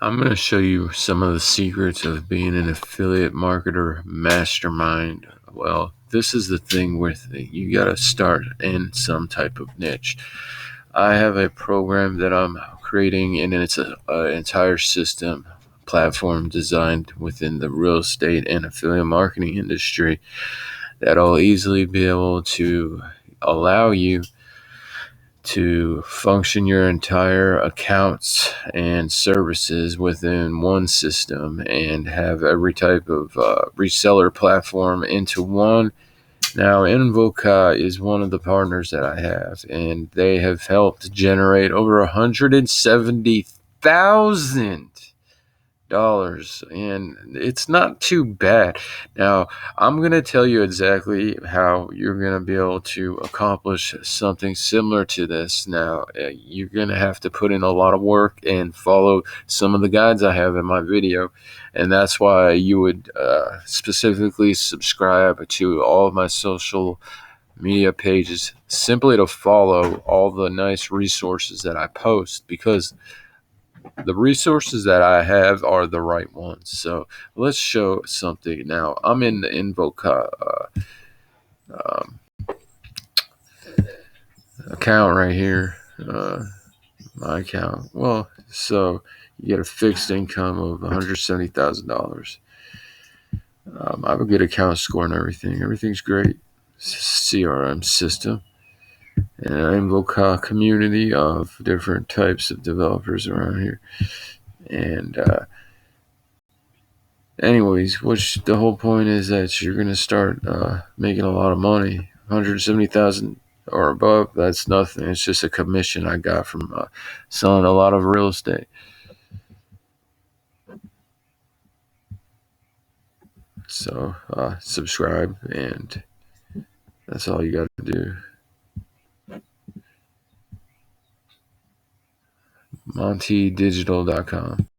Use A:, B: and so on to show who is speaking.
A: I'm going to show you some of the secrets of being an affiliate marketer mastermind. Well, this is the thing with it. You got to start in some type of niche. I have a program that I'm creating, and it's an entire system platform designed within the real estate and affiliate marketing industry that'll easily be able to allow you to function your entire accounts and services within one system and have every type of reseller platform into one. Now, Invoca is one of the partners that I have, and they have helped generate over 170,000 and it's not too bad. Now, I'm going to tell you exactly how you're going to be able to accomplish something similar to this. Now, you're going to have to put in a lot of work and follow some of the guides I have in my video, and that's why you would specifically subscribe to all of my social media pages, simply to follow all the nice resources that I post, because the resources that I have are the right ones. So let's show something. Now, I'm in the Invoca um, account right here, my account. Well, so you get a fixed income of $170,000. I have a good account score and everything. Everything's great. CRM system. And an Invoca community of different types of developers around here. And anyways, which the whole point is that you're going to start making a lot of money. 170,000 or above, that's nothing. It's just a commission I got from selling a lot of real estate. So subscribe, and that's all you got to do. MontiDigital.com.